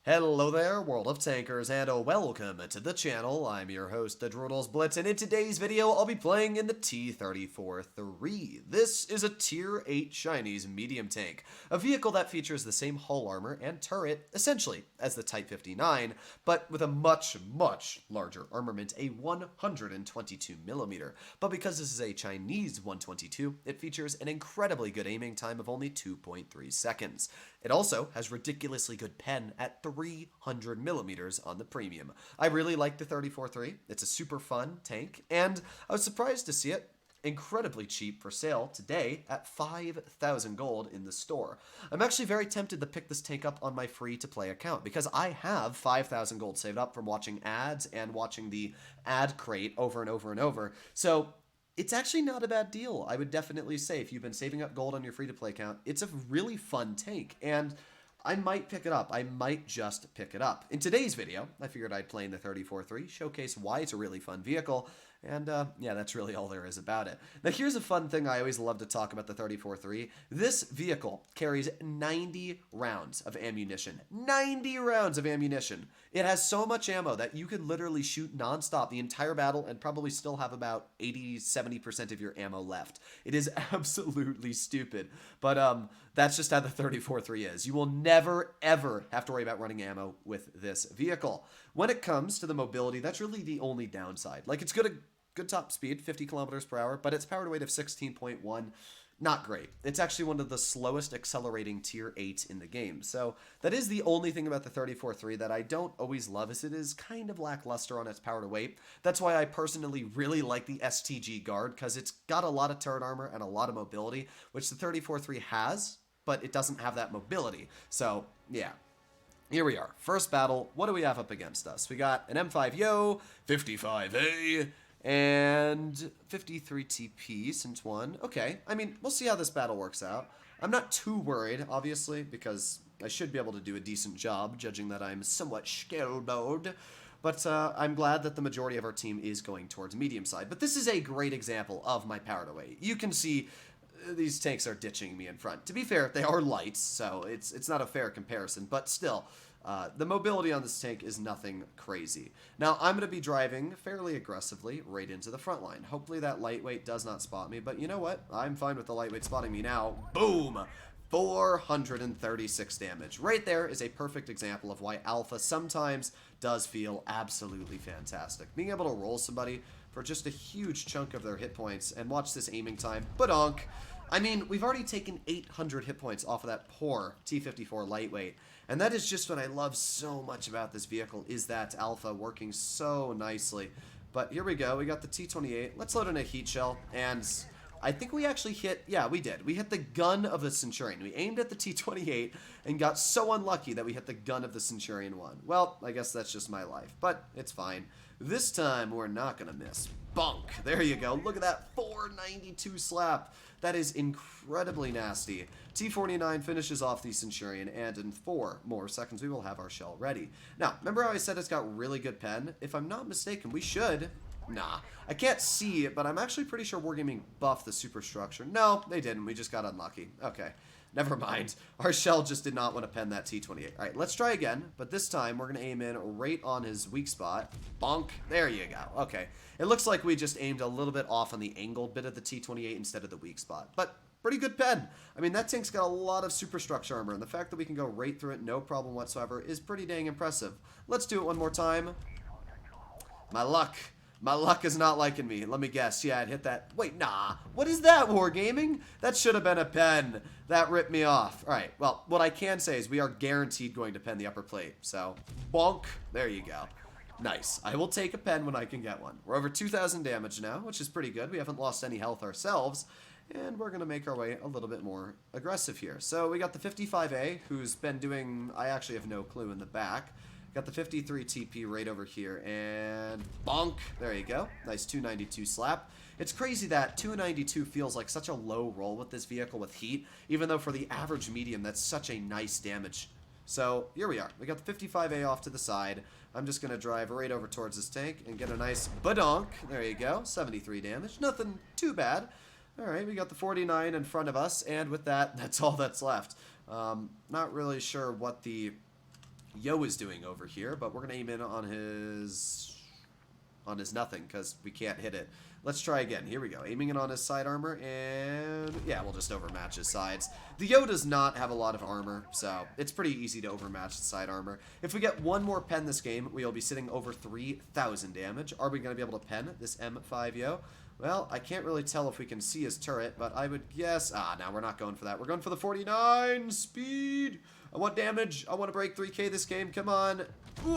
Hello there, World of Tankers, and welcome to the channel. I'm your host, the Droodles Blitz, and in today's video, I'll be playing in the T-34-3. This is a Tier 8 Chinese medium tank, a vehicle that features the same hull armor and turret, essentially, as the Type 59, but with a much larger armament, a 122mm. But because this is a Chinese 122, it features an incredibly good aiming time of only 2.3 seconds. It also has ridiculously good pen at 300mm on the premium. I really like the 34-3. It's a super fun tank, and I was surprised to see it incredibly cheap for sale today at 5,000 gold in the store. I'm actually very tempted to pick this tank up on my free-to-play account because I have 5,000 gold saved up from watching ads and watching the ad crate over and over and over. So it's actually not a bad deal. I would definitely say if you've been saving up gold on your free-to-play account, it's a really fun tank, and I might pick it up. I might just pick it up. In today's video, I figured I'd play in the 34-3, showcase why it's a really fun vehicle, and yeah, that's really all there is about it. Now, here's a fun thing I always love to talk about the 34-3. This vehicle carries 90 rounds of ammunition. 90 rounds of ammunition. It has so much ammo that you could literally shoot nonstop the entire battle and probably still have about 80-70% of your ammo left. It is absolutely stupid, but that's just how the 34-3 is. You will never, ever have to worry about running ammo with this vehicle. When it comes to the mobility, that's really the only downside. Like, it's good top speed, 50 kilometers per hour, but its power to weight of 16.1, not great. It's actually one of the slowest accelerating tier 8 in the game. So that is the only thing about the 34-3 that I don't always love, is it is kind of lackluster on its power to weight. That's why I personally really like the STG guard, because it's got a lot of turret armor and a lot of mobility, which the 34-3 has, but it doesn't have that mobility. So yeah. Here we are. First battle. What do we have up against us? We got an M5 Yo, 55A, and 53 TP since one. Okay, I mean, we'll see how this battle works out. I'm not too worried, obviously, because I should be able to do a decent job, judging that I'm somewhat skill mode. But I'm glad that the majority of our team is going towards medium side. But this is a great example of my power to weight. You can see these tanks are ditching me in front. To be fair, they are lights, so it's not a fair comparison, but still, the mobility on this tank is nothing crazy. Now, I'm going to be driving fairly aggressively right into the front line. Hopefully that lightweight does not spot me, but you know what? I'm fine with the lightweight spotting me now. Boom! 436 damage. Right there is a perfect example of why Alpha sometimes does feel absolutely fantastic. Being able to roll somebody for just a huge chunk of their hit points and watch this aiming time, badonk. I mean, we've already taken 800 hit points off of that poor T-54 lightweight, and that is just what I love so much about this vehicle, is that Alpha working so nicely. But here we go, we got the T-28. Let's load in a heat shell, and I think we actually hit, yeah, we did. We hit the gun of the Centurion. We aimed at the T-28 and got so unlucky that we hit the gun of the Centurion 1. Well, I guess that's just my life, but it's fine. This time, we're not going to miss. Bunk. There you go. Look at that 492 slap. That is incredibly nasty. T-49 finishes off the Centurion, and in 4 more seconds, we will have our shell ready. Now, remember how I said it's got really good pen? If I'm not mistaken, we should. Nah, I can't see it, but I'm actually pretty sure Wargaming buffed the superstructure. No, they didn't. We just got unlucky. Okay, never mind. Our shell just did not want to pen that T-28. All right, let's try again, but this time we're going to aim in right on his weak spot. Bonk. There you go. Okay, it looks like we just aimed a little bit off on the angled bit of the T-28 instead of the weak spot, but pretty good pen. I mean, that tank's got a lot of superstructure armor, and the fact that we can go right through it no problem whatsoever is pretty dang impressive. Let's do it one more time. My luck is not liking me. Let me guess. Yeah, it hit that. Wait, nah. What is that, Wargaming? That should have been a pen. That ripped me off. All right. Well, what I can say is we are guaranteed going to pen the upper plate. So, bonk. There you go. Nice. I will take a pen when I can get one. We're over 2,000 damage now, which is pretty good. We haven't lost any health ourselves. And we're going to make our way a little bit more aggressive here. So, we got the 55A, who's been doing, I actually have no clue, in the back. Got the 53 TP right over here, and bonk. There you go. Nice 292 slap. It's crazy that 292 feels like such a low roll with this vehicle with heat, even though for the average medium, that's such a nice damage. So here we are. We got the 55A off to the side. I'm just going to drive right over towards this tank and get a nice badonk. There you go. 73 damage. Nothing too bad. All right, we got the 49 in front of us, and with that, that's all that's left. Not really sure what the Yo is doing over here, but we're going to aim in on his nothing because we can't hit it. Let's try again. Here we go. Aiming it on his side armor, and yeah, we'll just overmatch his sides. The Yo does not have a lot of armor, so it's pretty easy to overmatch the side armor. If we get one more pen this game, we'll be sitting over 3,000 damage. Are we going to be able to pen this M5 Yo? Well, I can't really tell if we can see his turret, but I would guess... no, we're not going for that. We're going for the 49 speed. I want damage. I want to break 3K this game. Come on. Ooh,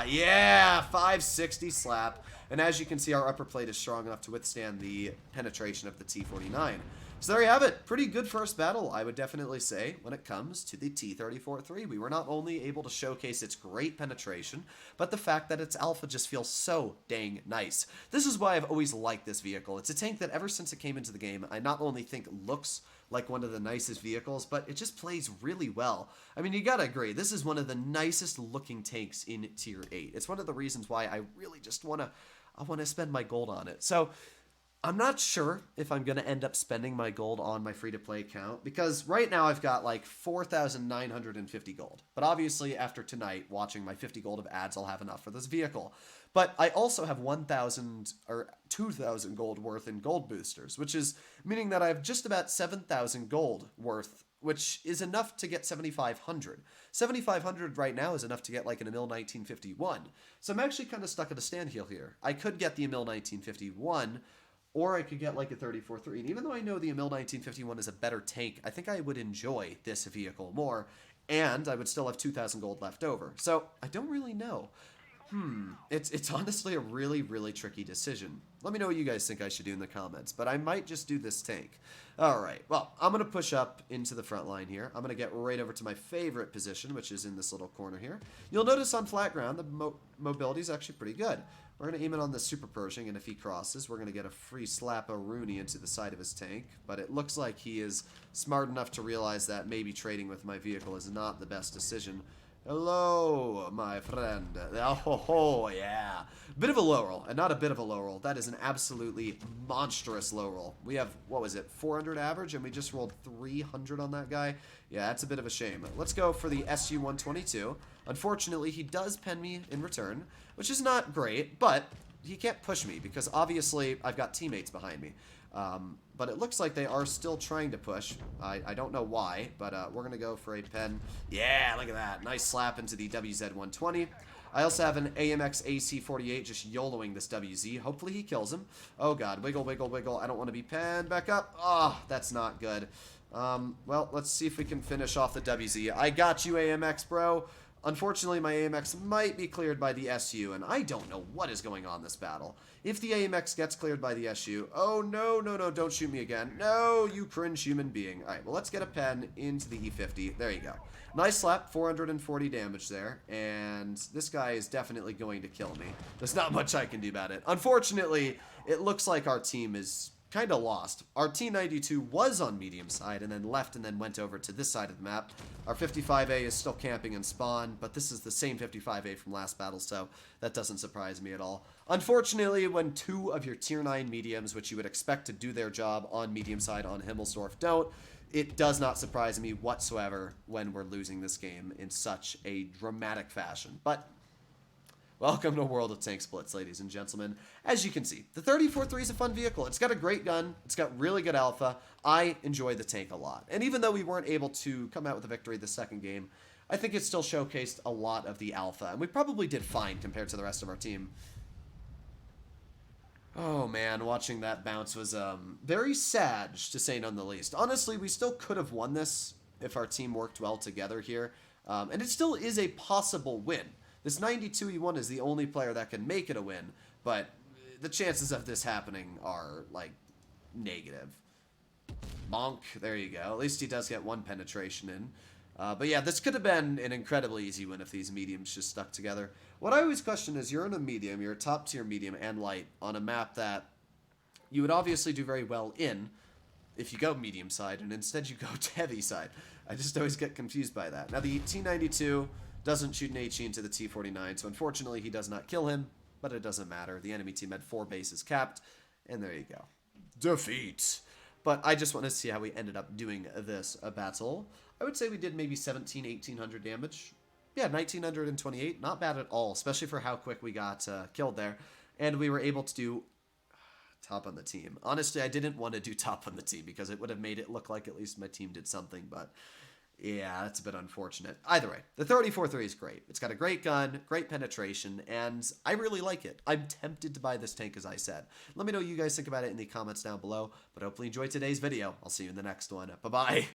yeah, 560 slap. And as you can see, our upper plate is strong enough to withstand the penetration of the T49. So there you have it. Pretty good first battle, I would definitely say, when it comes to the T-34-3. We were not only able to showcase its great penetration, but the fact that its alpha just feels so dang nice. This is why I've always liked this vehicle. It's a tank that ever since it came into the game, I not only think looks like one of the nicest vehicles, but it just plays really well. I mean, you gotta agree, this is one of the nicest looking tanks in Tier 8. It's one of the reasons why I really just want to spend my gold on it. So I'm not sure if I'm going to end up spending my gold on my free-to-play account, because right now I've got like 4,950 gold. But obviously after tonight, watching my 50 gold of ads, I'll have enough for this vehicle. But I also have 1,000 or 2,000 gold worth in gold boosters, which is meaning that I have just about 7,000 gold worth, which is enough to get 7,500. 7,500 right now is enough to get like an Emil 1951. So I'm actually kind of stuck at a standstill here. I could get the Emil 1951, or I could get like a 34-3. And even though I know the Emil 1951 is a better tank, I think I would enjoy this vehicle more, and I would still have 2,000 gold left over. So I don't really know. It's honestly a really, really tricky decision. Let me know what you guys think I should do in the comments, but I might just do this tank. Alright, well, I'm going to push up into the front line here. I'm going to get right over to my favorite position, which is in this little corner here. You'll notice on flat ground, the mobility is actually pretty good. We're going to aim it on the Super Pershing, and if he crosses, we're going to get a free slap of Rooney into the side of his tank. But it looks like he is smart enough to realize that maybe trading with my vehicle is not the best decision. Hello, my friend. Oh, yeah. Bit of a low roll, and not a bit of a low roll. That is an absolutely monstrous low roll. We have, what was it, 400 average, and we just rolled 300 on that guy? Yeah, that's a bit of a shame. Let's go for the SU-122. Unfortunately, he does pen me in return, which is not great, but he can't push me because obviously I've got teammates behind me. But it looks like they are still trying to push. I don't know why, but we're going to go for a pen. Yeah, look at that. Nice slap into the WZ-120. I also have an AMX AC-48 just YOLOing this WZ. Hopefully he kills him. Oh, God. Wiggle, wiggle, wiggle. I don't want to be penned. Back up. Oh, that's not good. Well, let's see if we can finish off the WZ. I got you, AMX, bro. Unfortunately, my AMX might be cleared by the SU, and I don't know what is going on this battle. If the AMX gets cleared by the SU, oh, no, no, no, don't shoot me again. No, you cringe human being. All right, well, let's get a pen into the E50. There you go. Nice slap, 440 damage there, and this guy is definitely going to kill me. There's not much I can do about it. Unfortunately, it looks like our team is kind of lost. Our T92 was on medium side and then left and then went over to this side of the map. Our 55A is still camping in spawn, but this is the same 55A from last battle, so that doesn't surprise me at all. Unfortunately, when two of your tier 9 mediums, which you would expect to do their job on medium side on Himmelsdorf, don't, it does not surprise me whatsoever when we're losing this game in such a dramatic fashion. But welcome to World of Tanks Blitz, ladies and gentlemen. As you can see, the 34-3 is a fun vehicle. It's got a great gun. It's got really good alpha. I enjoy the tank a lot. And even though we weren't able to come out with a victory the second game, I think it still showcased a lot of the alpha. And we probably did fine compared to the rest of our team. Oh man, watching that bounce was very sad, to say none the least. Honestly, we still could have won this if our team worked well together here. And it still is a possible win. This 92E1 is the only player that can make it a win, but the chances of this happening are, like, negative. Bonk, there you go. At least he does get one penetration in. But yeah, this could have been an incredibly easy win if these mediums just stuck together. What I always question is, you're in a medium, you're a top tier medium and light on a map that you would obviously do very well in if you go medium side, and instead you go to heavy side. I just always get confused by that. Now the T92 doesn't shoot an HE into the T49, so unfortunately he does not kill him, but it doesn't matter. The enemy team had 4 bases capped, and there you go. Defeat! But I just want to see how we ended up doing this battle. I would say we did maybe 1,700, 1,800 damage. yeah, 1928, not bad at all, especially for how quick we got killed there. And we were able to do top on the team. Honestly, I didn't want to do top on the team because it would have made it look like at least my team did something, but yeah, that's a bit unfortunate. Either way, the 34-3 is great. It's got a great gun, great penetration, and I really like it. I'm tempted to buy this tank, as I said. Let me know what you guys think about it in the comments down below, but hopefully you enjoyed today's video. I'll see you in the next one. Bye-bye.